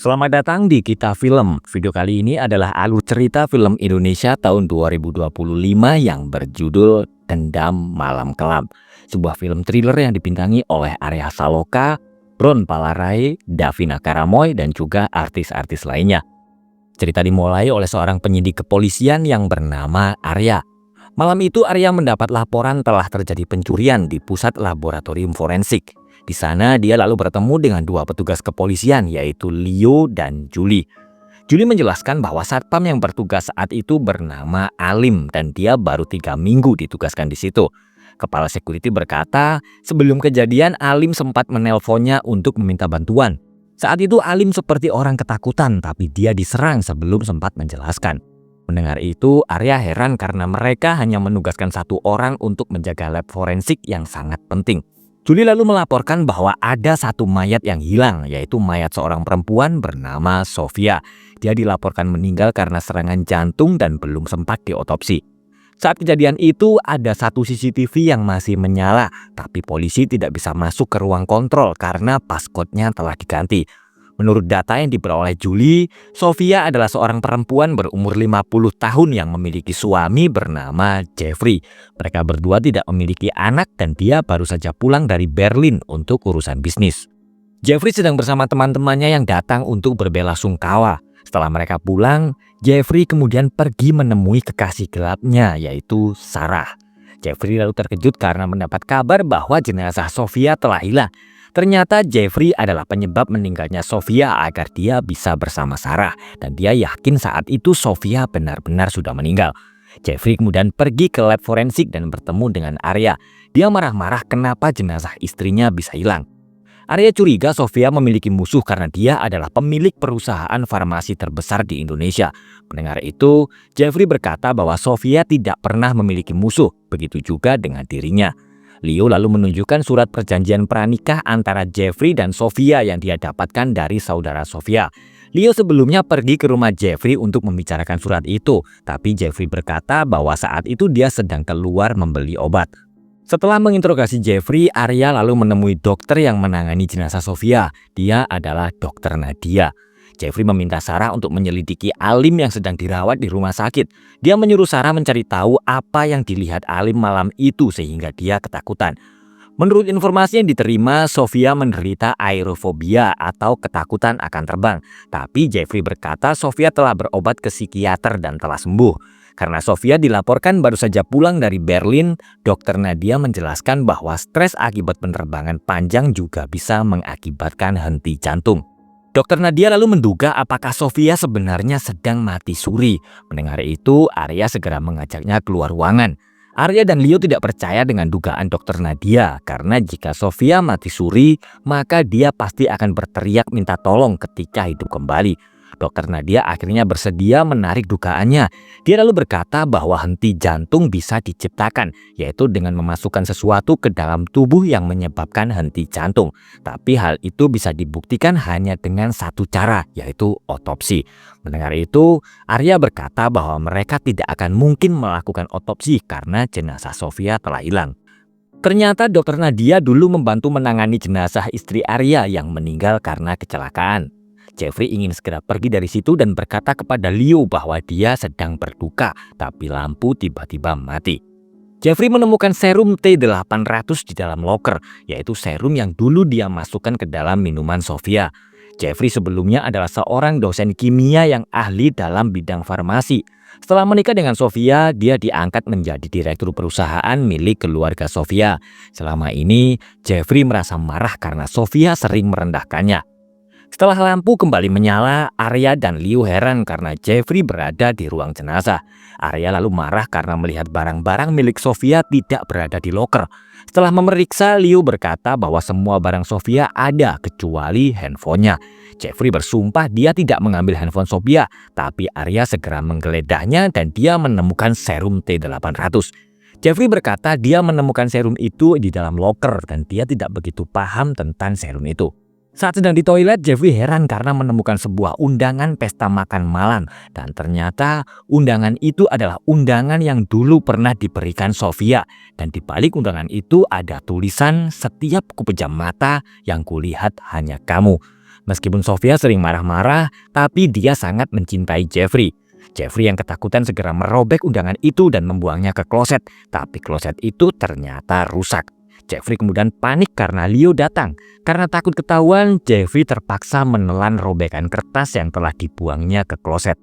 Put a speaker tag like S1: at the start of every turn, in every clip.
S1: Selamat datang di Kita Film. Video kali ini adalah alur cerita film Indonesia tahun 2025 yang berjudul Dendam Malam Kelam. Sebuah film thriller yang dibintangi oleh Arya Saloka, Ron Palarai, Davina Karamoy, dan juga artis-artis lainnya. Cerita dimulai oleh seorang penyidik kepolisian yang bernama Arya. Malam itu Arya mendapat laporan telah terjadi pencurian di pusat laboratorium forensik. Di sana dia lalu bertemu dengan dua petugas kepolisian yaitu Leo dan Julie. Julie menjelaskan bahwa satpam yang bertugas saat itu bernama Alim dan dia baru 3 minggu ditugaskan di situ. Kepala security berkata sebelum kejadian Alim sempat menelponnya untuk meminta bantuan. Saat itu Alim seperti orang ketakutan tapi dia diserang sebelum sempat menjelaskan. Mendengar itu Arya heran karena mereka hanya menugaskan satu orang untuk menjaga lab forensik yang sangat penting. Julie lalu melaporkan bahwa ada satu mayat yang hilang, yaitu mayat seorang perempuan bernama Sofia. Dia dilaporkan meninggal karena serangan jantung dan belum sempat diotopsi. Saat kejadian itu ada satu CCTV yang masih menyala, tapi polisi tidak bisa masuk ke ruang kontrol karena passcode-nya telah diganti. Menurut data yang diperoleh Julie, Sofia adalah seorang perempuan berumur 50 tahun yang memiliki suami bernama Jeffrey. Mereka berdua tidak memiliki anak dan dia baru saja pulang dari Berlin untuk urusan bisnis. Jeffrey sedang bersama teman-temannya yang datang untuk berbelasungkawa. Setelah mereka pulang, Jeffrey kemudian pergi menemui kekasih gelapnya yaitu Sarah. Jeffrey lalu terkejut karena mendapat kabar bahwa jenazah Sofia telah hilang. Ternyata Jeffrey adalah penyebab meninggalnya Sofia agar dia bisa bersama Sarah. Dan dia yakin saat itu Sofia benar-benar sudah meninggal. Jeffrey kemudian pergi ke lab forensik dan bertemu dengan Arya. Dia marah-marah kenapa jenazah istrinya bisa hilang. Arya curiga Sofia memiliki musuh karena dia adalah pemilik perusahaan farmasi terbesar di Indonesia. Mendengar itu, Jeffrey berkata bahwa Sofia tidak pernah memiliki musuh. Begitu juga dengan dirinya. Leo lalu menunjukkan surat perjanjian pranikah antara Jeffrey dan Sofia yang dia dapatkan dari saudara Sofia. Leo sebelumnya pergi ke rumah Jeffrey untuk membicarakan surat itu, tapi Jeffrey berkata bahwa saat itu dia sedang keluar membeli obat. Setelah menginterogasi Jeffrey, Arya lalu menemui dokter yang menangani jenazah Sofia. Dia adalah Dokter Nadia. Jeffrey meminta Sarah untuk menyelidiki Alim yang sedang dirawat di rumah sakit. Dia menyuruh Sarah mencari tahu apa yang dilihat Alim malam itu sehingga dia ketakutan. Menurut informasi yang diterima, Sofia menderita aerofobia atau ketakutan akan terbang. Tapi Jeffrey berkata Sofia telah berobat ke psikiater dan telah sembuh. Karena Sofia dilaporkan baru saja pulang dari Berlin, Dokter Nadia menjelaskan bahwa stres akibat penerbangan panjang juga bisa mengakibatkan henti jantung. Dokter Nadia lalu menduga apakah Sofia sebenarnya sedang mati suri. Mendengar itu, Arya segera mengajaknya keluar ruangan. Arya dan Leo tidak percaya dengan dugaan Dokter Nadia karena jika Sofia mati suri, maka dia pasti akan berteriak minta tolong ketika hidup kembali. Dokter Nadia akhirnya bersedia menarik dugaannya. Dia lalu berkata bahwa henti jantung bisa diciptakan, yaitu dengan memasukkan sesuatu ke dalam tubuh yang menyebabkan henti jantung. Tapi hal itu bisa dibuktikan hanya dengan satu cara, yaitu otopsi. Mendengar itu, Arya berkata bahwa mereka tidak akan mungkin melakukan otopsi karena jenazah Sofia telah hilang. Ternyata Dokter Nadia dulu membantu menangani jenazah istri Arya yang meninggal karena kecelakaan. Jeffrey ingin segera pergi dari situ dan berkata kepada Leo bahwa dia sedang berduka, tapi lampu tiba-tiba mati. Jeffrey menemukan serum T800 di dalam loker, yaitu serum yang dulu dia masukkan ke dalam minuman Sofia. Jeffrey sebelumnya adalah seorang dosen kimia yang ahli dalam bidang farmasi. Setelah menikah dengan Sofia, dia diangkat menjadi direktur perusahaan milik keluarga Sofia. Selama ini, Jeffrey merasa marah karena Sofia sering merendahkannya. Setelah lampu kembali menyala, Arya dan Leo heran karena Jeffrey berada di ruang jenazah. Arya lalu marah karena melihat barang-barang milik Sofia tidak berada di loker. Setelah memeriksa, Leo berkata bahwa semua barang Sofia ada kecuali handphonenya. Jeffrey bersumpah dia tidak mengambil handphone Sofia, tapi Arya segera menggeledahnya dan dia menemukan serum T800. Jeffrey berkata dia menemukan serum itu di dalam loker dan dia tidak begitu paham tentang serum itu. Saat sedang di toilet, Jeffrey heran karena menemukan sebuah undangan pesta makan malam. Dan ternyata undangan itu adalah undangan yang dulu pernah diberikan Sofia. Dan di balik undangan itu ada tulisan, "Setiap ku pejam mata, yang kulihat hanya kamu." Meskipun Sofia sering marah-marah, tapi dia sangat mencintai Jeffrey. Jeffrey yang ketakutan segera merobek undangan itu dan membuangnya ke kloset, tapi kloset itu ternyata rusak. Jeffrey kemudian panik karena Leo datang. Karena takut ketahuan, Jeffrey terpaksa menelan robekan kertas yang telah dibuangnya ke kloset.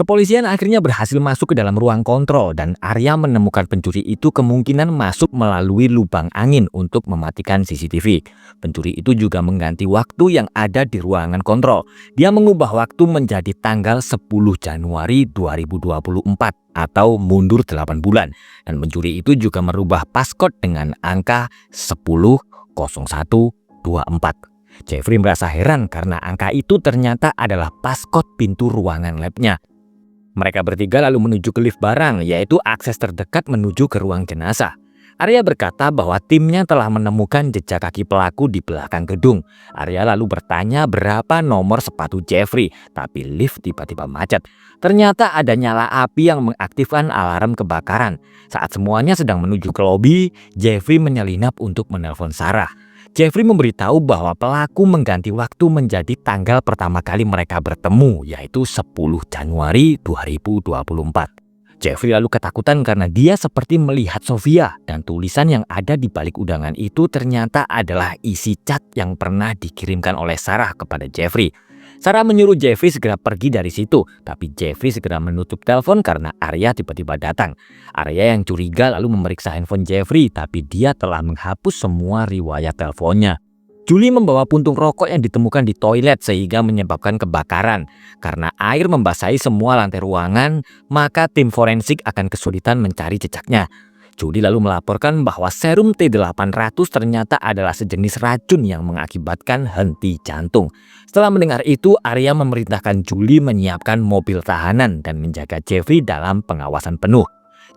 S1: Kepolisian akhirnya berhasil masuk ke dalam ruang kontrol dan Arya menemukan pencuri itu kemungkinan masuk melalui lubang angin untuk mematikan CCTV. Pencuri itu juga mengganti waktu yang ada di ruangan kontrol. Dia mengubah waktu menjadi tanggal 10 Januari 2024 atau mundur 8 bulan. Dan pencuri itu juga merubah passcode dengan angka 100124. Jeffrey merasa heran karena angka itu ternyata adalah passcode pintu ruangan labnya. Mereka bertiga lalu menuju ke lift barang, yaitu akses terdekat menuju ke ruang jenazah. Arya berkata bahwa timnya telah menemukan jejak kaki pelaku di belakang gedung. Arya lalu bertanya berapa nomor sepatu Jeffrey, tapi lift tiba-tiba macet. Ternyata ada nyala api yang mengaktifkan alarm kebakaran. Saat semuanya sedang menuju ke lobi, Jeffrey menyelinap untuk menelpon Sarah. Jeffrey memberitahu bahwa pelaku mengganti waktu menjadi tanggal pertama kali mereka bertemu, yaitu 10 Januari 2024. Jeffrey lalu ketakutan karena dia seperti melihat Sofia dan tulisan yang ada di balik undangan itu ternyata adalah isi chat yang pernah dikirimkan oleh Sarah kepada Jeffrey. Sarah menyuruh Jeffrey segera pergi dari situ, tapi Jeffrey segera menutup telepon karena Arya tiba-tiba datang. Arya yang curiga lalu memeriksa handphone Jeffrey, tapi dia telah menghapus semua riwayat teleponnya. Julie membawa puntung rokok yang ditemukan di toilet sehingga menyebabkan kebakaran. Karena air membasahi semua lantai ruangan, maka tim forensik akan kesulitan mencari jejaknya. Julie lalu melaporkan bahwa serum T800 ternyata adalah sejenis racun yang mengakibatkan henti jantung. Setelah mendengar itu, Arya memerintahkan Julie menyiapkan mobil tahanan dan menjaga Jeffrey dalam pengawasan penuh.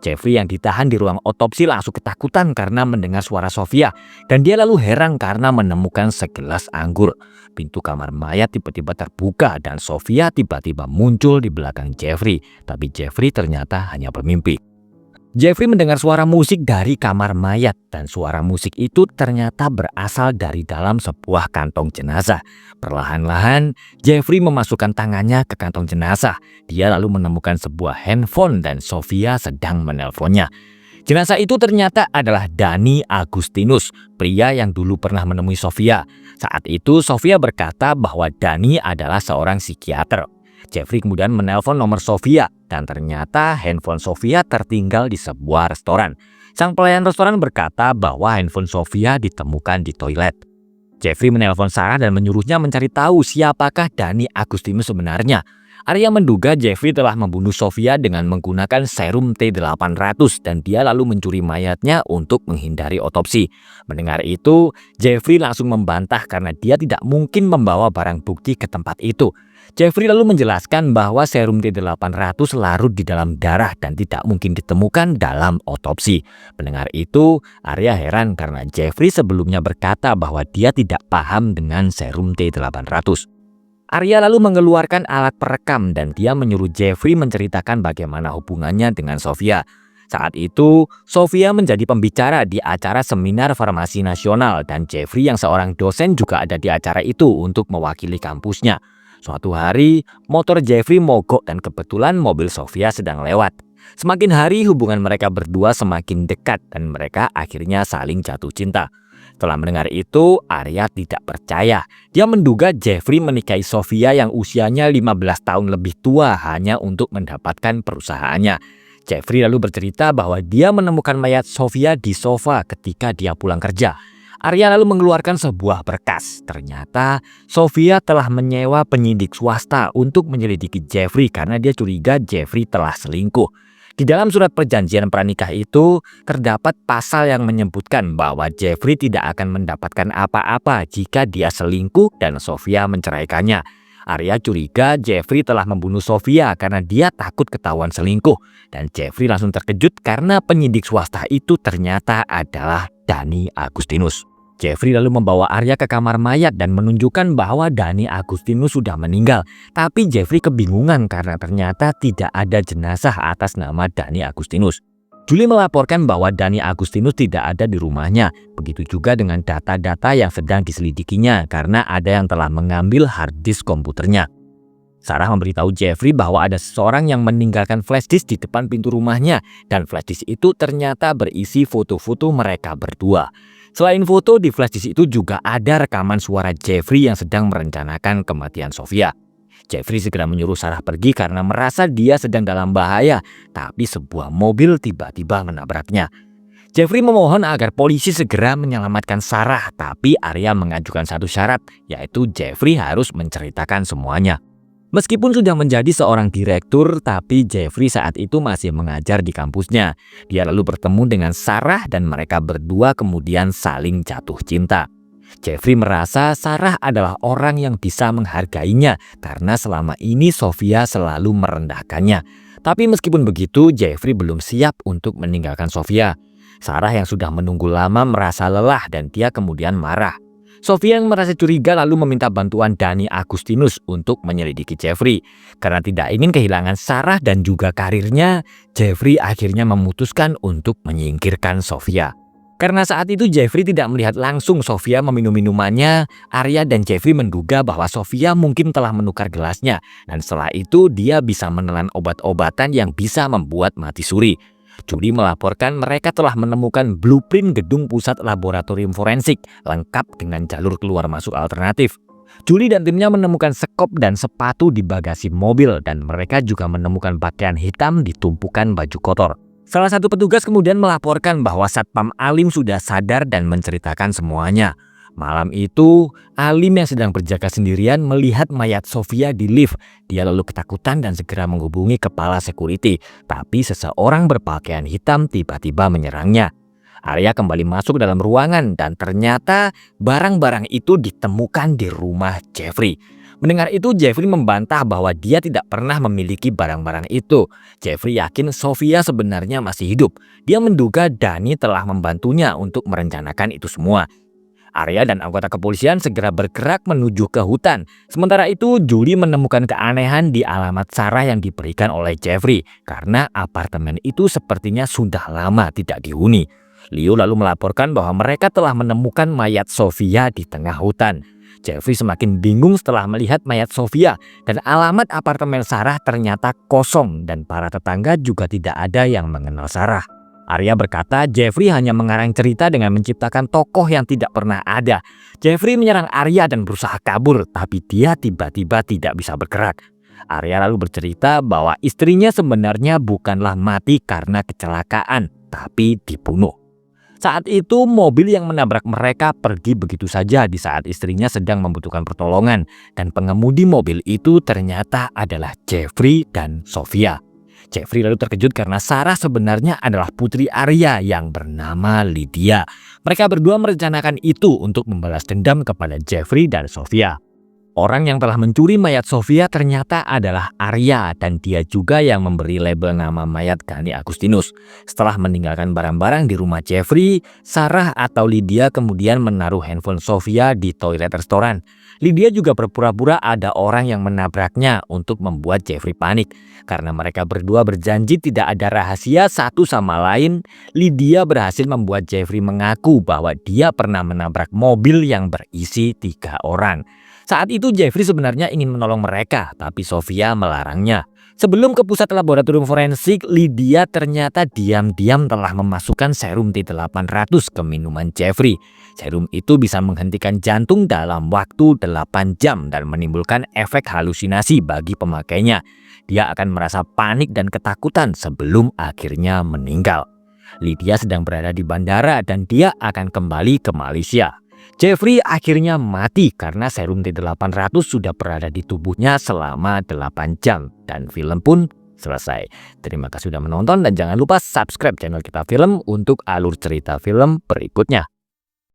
S1: Jeffrey yang ditahan di ruang otopsi langsung ketakutan karena mendengar suara Sofia, dan dia lalu heran karena menemukan segelas anggur. Pintu kamar mayat tiba-tiba terbuka dan Sofia tiba-tiba muncul di belakang Jeffrey, tapi Jeffrey ternyata hanya bermimpi. Jeffrey mendengar suara musik dari kamar mayat dan suara musik itu ternyata berasal dari dalam sebuah kantong jenazah. Perlahan-lahan, Jeffrey memasukkan tangannya ke kantong jenazah. Dia lalu menemukan sebuah handphone dan Sofia sedang menelponnya. Jenazah itu ternyata adalah Dani Agustinus, pria yang dulu pernah menemui Sofia. Saat itu Sofia berkata bahwa Dani adalah seorang psikiater. Jeffrey kemudian menelpon nomor Sofia dan ternyata handphone Sofia tertinggal di sebuah restoran. Sang pelayan restoran berkata bahwa handphone Sofia ditemukan di toilet. Jeffrey menelpon Sarah dan menyuruhnya mencari tahu siapakah Dani Agustinus sebenarnya. Arya menduga Jeffrey telah membunuh Sofia dengan menggunakan serum T800 dan dia lalu mencuri mayatnya untuk menghindari otopsi. Mendengar itu, Jeffrey langsung membantah karena dia tidak mungkin membawa barang bukti ke tempat itu. Jeffrey lalu menjelaskan bahwa serum T800 larut di dalam darah dan tidak mungkin ditemukan dalam otopsi. Mendengar itu, Arya heran karena Jeffrey sebelumnya berkata bahwa dia tidak paham dengan serum T800. Arya lalu mengeluarkan alat perekam dan dia menyuruh Jeffrey menceritakan bagaimana hubungannya dengan Sofia. Saat itu, Sofia menjadi pembicara di acara seminar farmasi nasional dan Jeffrey yang seorang dosen juga ada di acara itu untuk mewakili kampusnya. Suatu hari, motor Jeffrey mogok dan kebetulan mobil Sofia sedang lewat. Semakin hari hubungan mereka berdua semakin dekat dan mereka akhirnya saling jatuh cinta. Setelah mendengar itu, Arya tidak percaya. Dia menduga Jeffrey menikahi Sofia yang usianya 15 tahun lebih tua hanya untuk mendapatkan perusahaannya. Jeffrey lalu bercerita bahwa dia menemukan mayat Sofia di sofa ketika dia pulang kerja. Arya lalu mengeluarkan sebuah berkas. Ternyata Sofia telah menyewa penyidik swasta untuk menyelidiki Jeffrey karena dia curiga Jeffrey telah selingkuh. Di dalam surat perjanjian pranikah itu terdapat pasal yang menyebutkan bahwa Jeffrey tidak akan mendapatkan apa-apa jika dia selingkuh dan Sofia menceraikannya. Arya curiga Jeffrey telah membunuh Sofia karena dia takut ketahuan selingkuh. Dan Jeffrey langsung terkejut karena penyidik swasta itu ternyata adalah Dani Agustinus. Jeffrey lalu membawa Arya ke kamar mayat dan menunjukkan bahwa Dani Agustinus sudah meninggal. Tapi Jeffrey kebingungan karena ternyata tidak ada jenazah atas nama Dani Agustinus. Julie melaporkan bahwa Dani Agustinus tidak ada di rumahnya. Begitu juga dengan data-data yang sedang diselidikinya karena ada yang telah mengambil hard disk komputernya. Sarah memberitahu Jeffrey bahwa ada seseorang yang meninggalkan flash disk di depan pintu rumahnya dan flash disk itu ternyata berisi foto-foto mereka berdua. Selain foto, di flash disk itu juga ada rekaman suara Jeffrey yang sedang merencanakan kematian Sofia. Jeffrey segera menyuruh Sarah pergi karena merasa dia sedang dalam bahaya, tapi sebuah mobil tiba-tiba menabraknya. Jeffrey memohon agar polisi segera menyelamatkan Sarah, tapi Arya mengajukan satu syarat, yaitu Jeffrey harus menceritakan semuanya. Meskipun sudah menjadi seorang direktur, tapi Jeffrey saat itu masih mengajar di kampusnya. Dia lalu bertemu dengan Sarah dan mereka berdua kemudian saling jatuh cinta. Jeffrey merasa Sarah adalah orang yang bisa menghargainya karena selama ini Sofia selalu merendahkannya. Tapi meskipun begitu, Jeffrey belum siap untuk meninggalkan Sofia. Sarah yang sudah menunggu lama merasa lelah dan dia kemudian marah. Sofia yang merasa curiga lalu meminta bantuan Dani Agustinus untuk menyelidiki Jeffrey. Karena tidak ingin kehilangan Sarah dan juga karirnya, Jeffrey akhirnya memutuskan untuk menyingkirkan Sofia. Karena saat itu Jeffrey tidak melihat langsung Sofia meminum minumannya, Arya dan Jeffrey menduga bahwa Sofia mungkin telah menukar gelasnya. Dan setelah itu dia bisa menelan obat-obatan yang bisa membuat mati suri. Julie melaporkan mereka telah menemukan blueprint gedung pusat laboratorium forensik lengkap dengan jalur keluar masuk alternatif. Julie dan timnya menemukan sekop dan sepatu di bagasi mobil dan mereka juga menemukan pakaian hitam di tumpukan baju kotor. Salah satu petugas kemudian melaporkan bahwa Satpam Alim sudah sadar dan menceritakan semuanya. Malam itu, Alim yang sedang berjaga sendirian melihat mayat Sofia di lift. Dia lalu ketakutan dan segera menghubungi kepala security. Tapi seseorang berpakaian hitam tiba-tiba menyerangnya. Arya kembali masuk dalam ruangan dan ternyata barang-barang itu ditemukan di rumah Jeffrey. Mendengar itu, Jeffrey membantah bahwa dia tidak pernah memiliki barang-barang itu. Jeffrey yakin Sofia sebenarnya masih hidup. Dia menduga Dani telah membantunya untuk merencanakan itu semua. Arya dan anggota kepolisian segera bergerak menuju ke hutan. Sementara itu, Julie menemukan keanehan di alamat Sarah yang diberikan oleh Jeffrey karena apartemen itu sepertinya sudah lama tidak dihuni. Leo lalu melaporkan bahwa mereka telah menemukan mayat Sofia di tengah hutan. Jeffrey semakin bingung setelah melihat mayat Sofia dan alamat apartemen Sarah ternyata kosong dan para tetangga juga tidak ada yang mengenal Sarah. Arya berkata Jeffrey hanya mengarang cerita dengan menciptakan tokoh yang tidak pernah ada. Jeffrey menyerang Arya dan berusaha kabur, tapi dia tiba-tiba tidak bisa bergerak. Arya lalu bercerita bahwa istrinya sebenarnya bukanlah mati karena kecelakaan, tapi dibunuh. Saat itu mobil yang menabrak mereka pergi begitu saja di saat istrinya sedang membutuhkan pertolongan dan pengemudi mobil itu ternyata adalah Jeffrey dan Sofia. Jeffrey lalu terkejut karena Sarah sebenarnya adalah putri Arya yang bernama Lydia. Mereka berdua merencanakan itu untuk membalas dendam kepada Jeffrey dan Sofia. Orang yang telah mencuri mayat Sofia ternyata adalah Arya dan dia juga yang memberi label nama mayat Dani Agustinus. Setelah meninggalkan barang-barang di rumah Jeffrey, Sarah atau Lydia kemudian menaruh handphone Sofia di toilet restoran. Lydia juga berpura-pura ada orang yang menabraknya untuk membuat Jeffrey panik. Karena mereka berdua berjanji tidak ada rahasia satu sama lain, Lydia berhasil membuat Jeffrey mengaku bahwa dia pernah menabrak mobil yang berisi 3 orang. Saat itu Jeffrey sebenarnya ingin menolong mereka, tapi Sofia melarangnya. Sebelum ke pusat laboratorium forensik, Lydia ternyata diam-diam telah memasukkan serum T800 ke minuman Jeffrey. Serum itu bisa menghentikan jantung dalam waktu 8 jam dan menimbulkan efek halusinasi bagi pemakainya. Dia akan merasa panik dan ketakutan sebelum akhirnya meninggal. Lydia sedang berada di bandara dan dia akan kembali ke Malaysia. Jeffrey akhirnya mati karena serum T800 sudah berada di tubuhnya selama 8 jam dan film pun selesai. Terima kasih sudah menonton dan jangan lupa subscribe channel Kita Film untuk alur cerita film berikutnya.